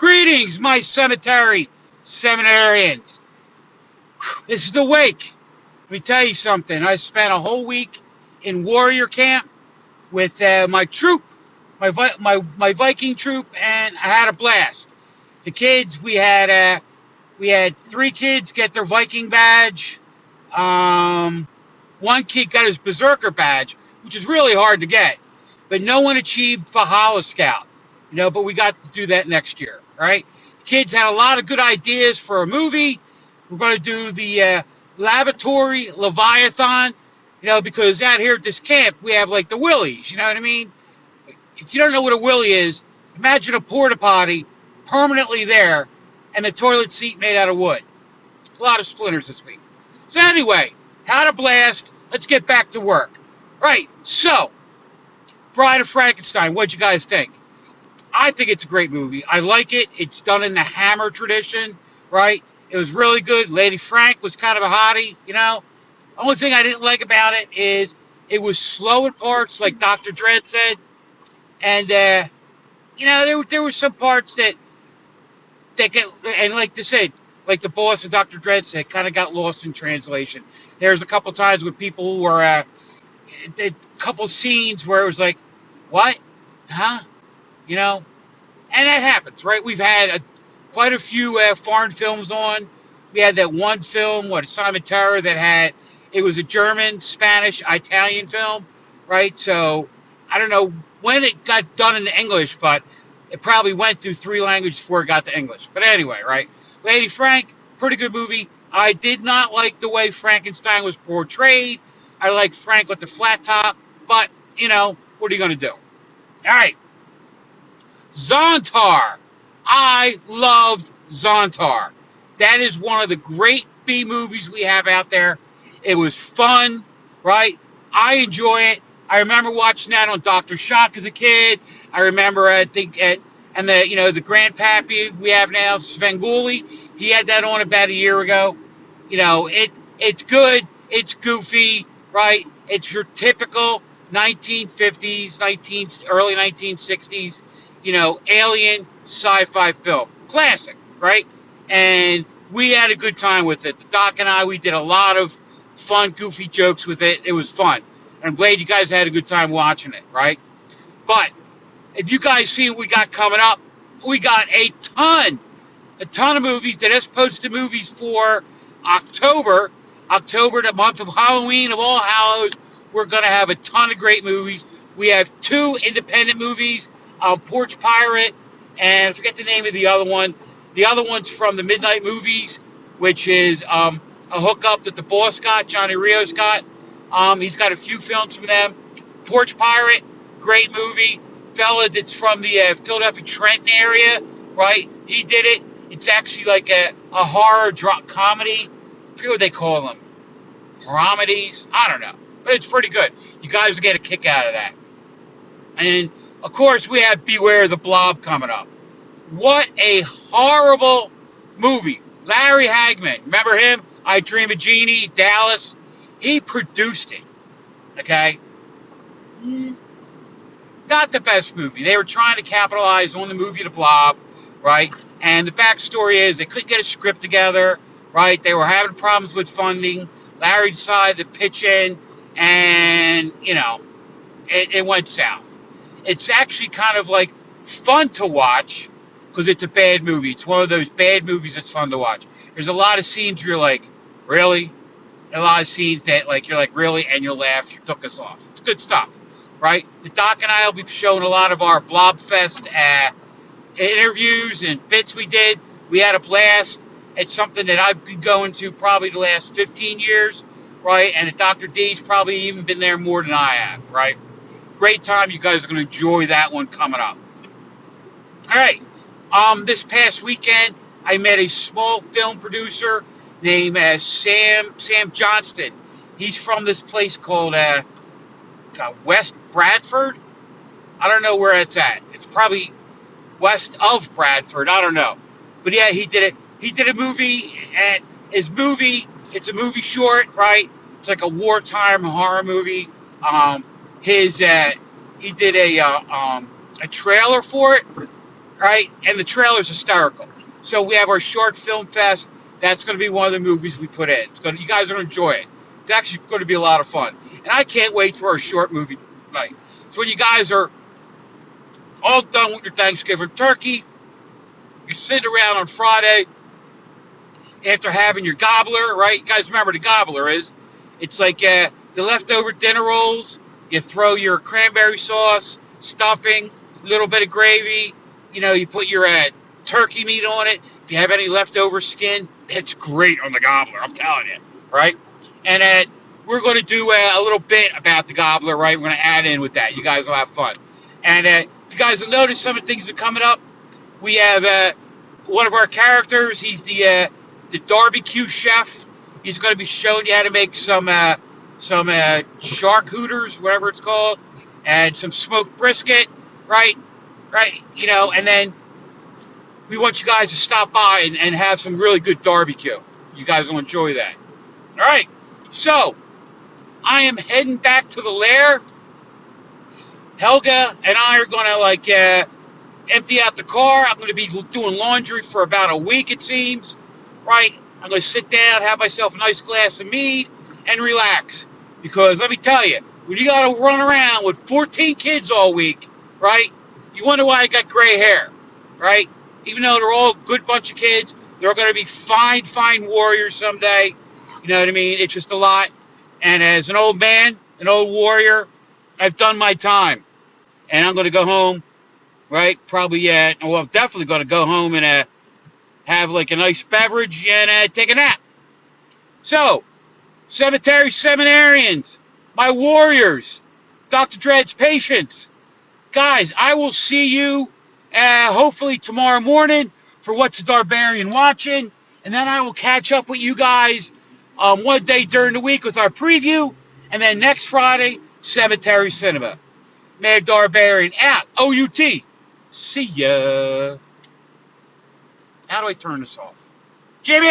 Greetings, my cemetery seminarians. This is the wake. Let me tell you something. I spent a whole week in warrior camp with my troop, my Viking troop, and I had a blast. The kids, we had 3 kids get their Viking badge. One kid got his Berserker badge, which is really hard to get, but no one achieved Valhalla Scout. But we got to do that next year, right? Kids had a lot of good ideas for a movie. We're going to do the lavatory Leviathan, because out here at this camp, we have like the willies, you know what I mean? If you don't know what a willy is, imagine a porta potty permanently there and the toilet seat made out of wood. A lot of splinters this week. So anyway, had a blast. Let's get back to work. Right, so, Bride of Frankenstein, what'd you guys think? I think it's a great movie. I like it. It's done in the Hammer tradition, right? It was really good. Lady Frank was kind of a hottie, Only thing I didn't like about it is it was slow in parts, like Dr. Dredd said. And, there were some parts that get, and like they said, like the boss of Dr. Dredd said, kind of got lost in translation. There's a couple times with people who were, a couple scenes where it was like, what? Huh? And that happens, right? We've had quite a few foreign films on. We had that one film, Simon Terror, it was a German, Spanish, Italian film, right? So, I don't know when it got done in English, but it probably went through 3 languages before it got to English. But anyway, right? Lady Frank, pretty good movie. I did not like the way Frankenstein was portrayed. I like Frank with the flat top, but, what are you going to do? All right. Zontar. I loved Zontar. That is one of the great B movies we have out there. It was fun, right? I enjoy it. I remember watching that on Dr. Shock as a kid. I remember, the grandpappy we have now, Svengoolie, he had that on about a year ago. It's good. It's goofy, right? It's your typical 1950s, early 1960s, alien sci-fi film. Classic, right? And we had a good time with it. The Doc and I, we did a lot of fun, goofy jokes with it. It was fun. And I'm glad you guys had a good time watching it, right? But if you guys see what we got coming up, we got a ton of movies that has posted movies for October. October, the month of Halloween, of All Hallows. We're going to have a ton of great movies. We have 2 independent movies, Porch Pirate, and I forget the name of the other one. The other one's from the Midnight Movies, which is a hookup that the boss got, Johnny Rios got. He's got a few films from them. Porch Pirate, great movie. Fella that's from the Philadelphia Trenton area, right? He did it. It's actually like a horror comedy. I forget what they call them. Comedies? I don't know. But it's pretty good. You guys will get a kick out of that. And, of course, we have Beware the Blob coming up. What a horrible movie. Larry Hagman. Remember him? I Dream of Jeannie, Dallas. He produced it. Okay? Not the best movie. They were trying to capitalize on the movie The Blob, right? And the backstory is they couldn't get a script together, right? They were having problems with funding. Larry decided to pitch in, and, it went south. It's actually kind of like fun to watch because it's a bad movie. It's one of those bad movies that's fun to watch. There's a lot of scenes where you're like, really? And a lot of scenes that you're like, really? And you'll laugh. You took us off. It's good stuff, right? The Doc and I will be showing a lot of our Blobfest interviews and bits we did. We had a blast. It's something that I've been going to probably the last 15 years, right? And Dr. D's probably even been there more than I have, right? Great time. You guys are going to enjoy that one coming up. All right. This past weekend, I met a small film producer named Sam Johnston. He's from this place called West Bradford. I don't know where it's at. It's probably west of Bradford. I don't know. But yeah, he did it. He did a movie, and it's a movie short, right? It's like a wartime horror movie. He did a trailer for it, right? And the trailer's hysterical. So we have our short film fest. That's going to be one of the movies we put in. You guys are going to enjoy it. It's actually going to be a lot of fun. And I can't wait for our short movie night. So when you guys are all done with your Thanksgiving turkey, you're sitting around on Friday after having your gobbler, right? You guys remember what a gobbler is. It's like the leftover dinner rolls. You throw your cranberry sauce, stuffing, a little bit of gravy. You put your turkey meat on it. If you have any leftover skin, it's great on the gobbler, I'm telling you, right? And we're going to do a little bit about the gobbler, right? We're going to add in with that. You guys will have fun. And if you guys will notice, some of the things that are coming up, we have one of our characters. He's the barbecue chef. He's going to be showing you how to make some shark hooters, whatever it's called, and some smoked brisket, right? And then we want you guys to stop by and have some really good barbecue. You guys will enjoy that. All right. So I am heading back to the lair. Helga and I are going to empty out the car. I'm going to be doing laundry for about a week, it seems, right? I'm going to sit down, have myself a nice glass of mead, and relax. Because let me tell you, when you got to run around with 14 kids all week, right, you wonder why I got gray hair, right? Even though they're all a good bunch of kids, they're going to be fine warriors someday. You know what I mean? It's just a lot. And as an old man, an old warrior, I've done my time. And I'm going to go home, right? Probably, I'm definitely going to go home and have like a nice beverage and take a nap. So, cemetery seminarians, my warriors, Dr. Dread's patients, guys, I will see you hopefully tomorrow morning for What's the Darbarian Watching, and then I will catch up with you guys one day during the week with our preview, and then next Friday, Cemetery Cinema. Mad Darbarian out. OUT. See ya. How do I turn this off? Jimmy!